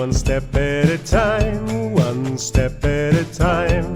one step at a time, one step at a time.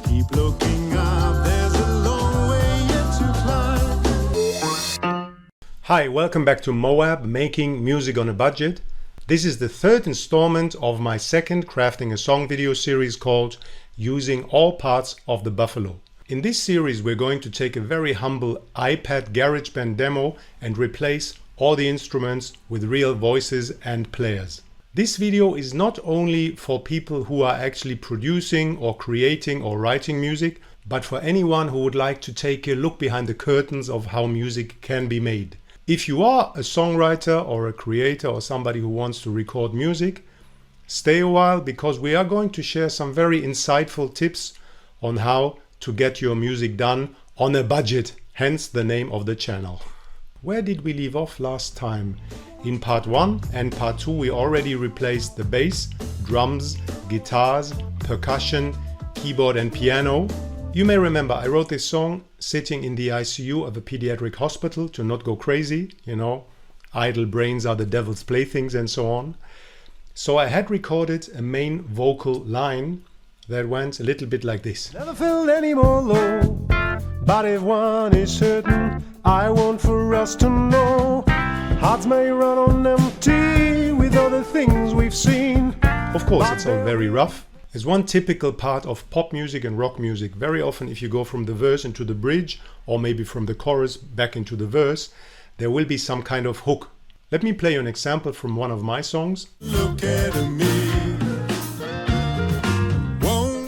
Keep looking up, there's a long way yet to climb. Hi, welcome back to MOAB, Making Music on a Budget. This is the third installment of my second Crafting a Song video series called Using All Parts of the Buffalo. In this series we're going to take a very humble iPad Garageband demo and replace all the instruments with real voices and players. This video is not only for people who are actually producing or creating or writing music, but for anyone who would like to take a look behind the curtains of how music can be made. If you are a songwriter or a creator or somebody who wants to record music, stay a while because we are going to share some very insightful tips on how to get your music done on a budget, hence the name of the channel. Where did we leave off last time? In part 1 and part 2 we already replaced the bass, drums, guitars, percussion, keyboard and piano. You may remember I wrote this song sitting in the ICU of a pediatric hospital to not go crazy, you know, idle brains are the devil's playthings and so on. So I had recorded a main vocal line that went a little bit like this. Never felt any more low, but if one is certain, I want for us to know. Hearts may run on empty with all the things we've seen. Of course, it's all very rough. As one typical part of pop music and rock music, very often if you go from the verse into the bridge or maybe from the chorus back into the verse, there will be some kind of hook. Let me play you an example from one of my songs. Look at me.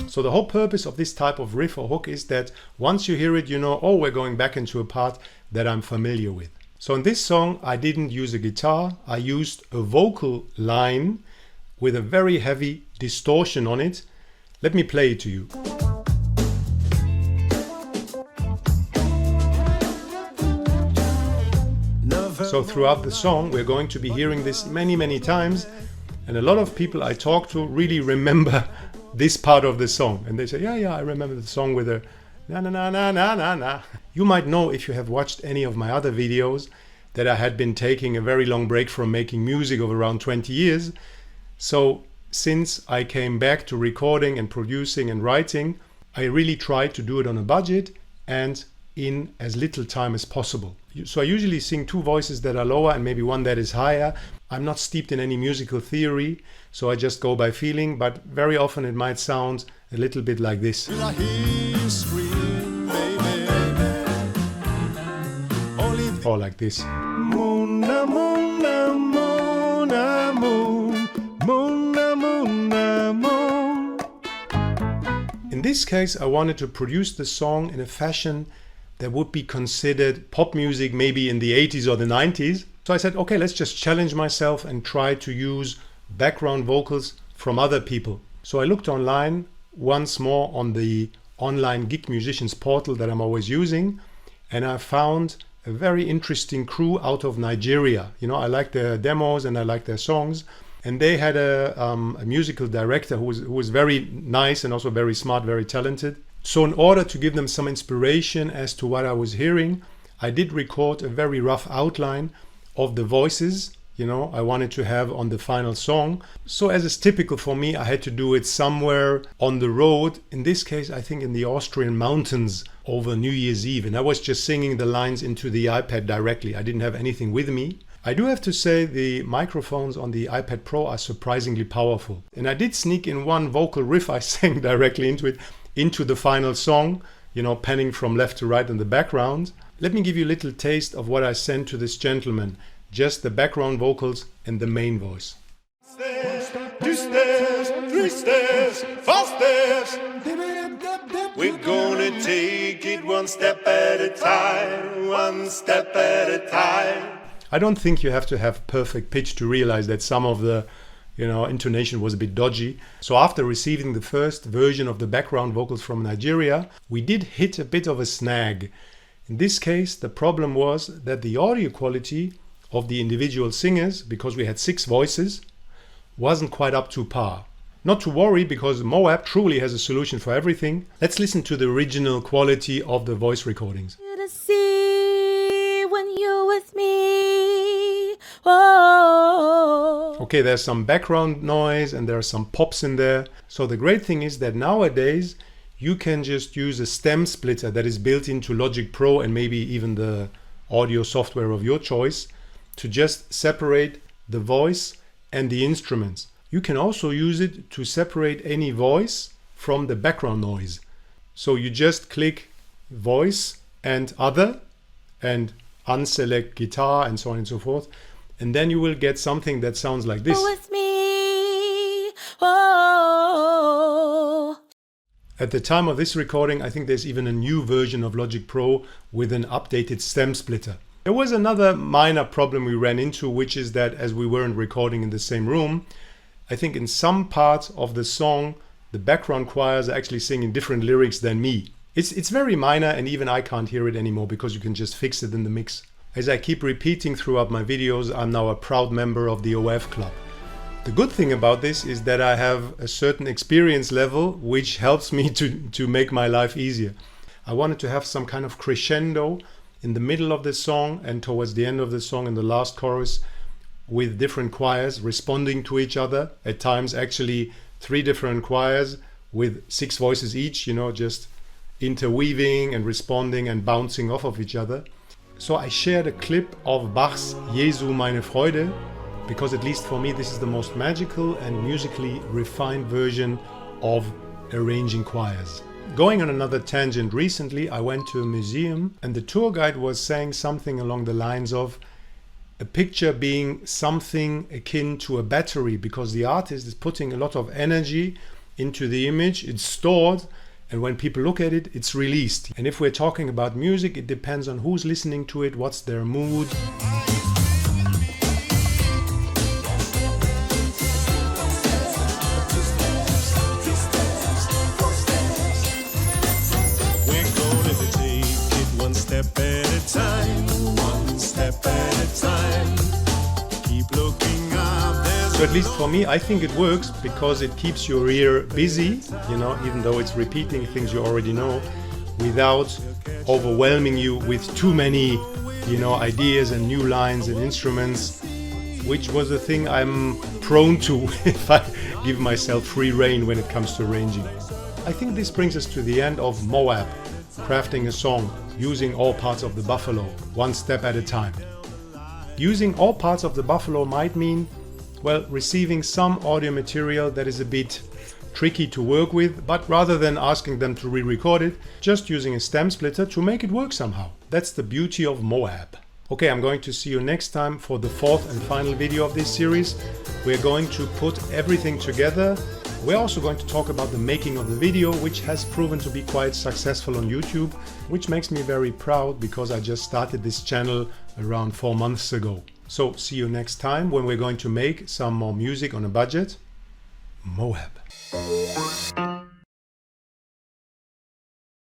So the whole purpose of this type of riff or hook is that once you hear it, you know, oh, we're going back into a part that I'm familiar with. So in this song, I didn't use a guitar. I used a vocal line with a very heavy distortion on it. Let me play it to you. So throughout the song, we're going to be hearing this many times. And a lot of people I talk to really remember this part of the song. And they say, yeah, I remember the song with a na na na na na na na. You might know if you have watched any of my other videos that I had been taking a very long break from making music of around 20 years. So since I came back to recording and producing and writing, I really tried to do it on a budget and in as little time as possible. So I usually sing two voices that are lower and maybe one that is higher. I'm not steeped in any musical theory, so I just go by feeling, but very often it might sound a little bit like this. Will I hear you scream, baby? Or like this. Moon, moon, moon, moon, moon, moon, moon. In this case, I wanted to produce the song in a fashion that would be considered pop music maybe in the 80s or the 90s. So I said, okay, let's just challenge myself and try to use background vocals from other people. So I looked online once more on the online Gig Musicians portal that I'm always using, and I found a very interesting crew out of Nigeria. You know, I like their demos and I like their songs. And they had a musical director who was very nice and also very smart, very talented. So in order to give them some inspiration as to what I was hearing, I did record a very rough outline of the voices, you know, I wanted to have on the final song. So as is typical for me, I had to do it somewhere on the road. In this case, I think in the Austrian mountains over New Year's Eve. And I was just singing the lines into the iPad directly. I didn't have anything with me. I do have to say the microphones on the iPad Pro are surprisingly powerful. And I did sneak in one vocal riff I sang directly into it, into the final song, you know, panning from left to right in the background. Let me give you a little taste of what I sent to this gentleman. Just the background vocals and the main voice. Stairs, 2 stairs, 3 stairs, 4 stairs. We're gonna take it one step at a time, one step at a time. I don't think you have to have perfect pitch to realize that some of the intonation was a bit dodgy. So after receiving the first version of the background vocals from Nigeria, we did hit a bit of a snag. In this case, the problem was that the audio quality of the individual singers, because we had 6 voices, wasn't quite up to par. Not to worry, because MOAB truly has a solution for everything. Let's listen to the original quality of the voice recordings. To see when you're with me, Okay, there's some background noise and there are some pops in there. So the great thing is that nowadays you can just use a stem splitter that is built into Logic Pro and maybe even the audio software of your choice to just separate the voice and the instruments. You can also use it to separate any voice from the background noise. So you just click voice and other and unselect guitar and so on and so forth. And then you will get something that sounds like this. With me. Oh. At the time of this recording, I think there's even a new version of Logic Pro with an updated stem splitter. There was another minor problem we ran into, which is that as we weren't recording in the same room, I think in some parts of the song, the background choirs are actually singing different lyrics than me. It's very minor and even I can't hear it anymore because you can just fix it in the mix. As I keep repeating throughout my videos, I'm now a proud member of the MOAB club. The good thing about this is that I have a certain experience level which helps me to make my life easier. I wanted to have some kind of crescendo in the middle of the song and towards the end of the song in the last chorus with different choirs responding to each other. At times actually 3 different choirs with 6 voices each, you know, just interweaving and responding and bouncing off of each other. So I shared a clip of Bach's Jesu meine Freude, because at least for me this is the most magical and musically refined version of arranging choirs. Going on another tangent, recently I went to a museum and the tour guide was saying something along the lines of a picture being something akin to a battery, because the artist is putting a lot of energy into the image, it's stored, and when people look at it, it's released. And if we're talking about music, it depends on who's listening to it, what's their mood. We're going to take it one step at a time, one step at a time. Keep looking up. So at least for me, I think it works because it keeps your ear busy, you know, even though it's repeating things you already know, without overwhelming you with too many, you know, ideas and new lines and instruments, which was a thing I'm prone to if I give myself free rein when it comes to arranging. I think this brings us to the end of MOAB, crafting a song using all parts of the buffalo, one step at a time. Using all parts of the buffalo might mean, well, receiving some audio material that is a bit tricky to work with, but rather than asking them to re-record it, just using a stem splitter to make it work somehow. That's the beauty of MOAB. Okay, I'm going to see you next time for the 4th and final video of this series. We're going to put everything together. We're also going to talk about the making of the video, which has proven to be quite successful on YouTube, which makes me very proud because I just started this channel around 4 months ago. So see you next time when we're going to make some more music on a budget. MOAB.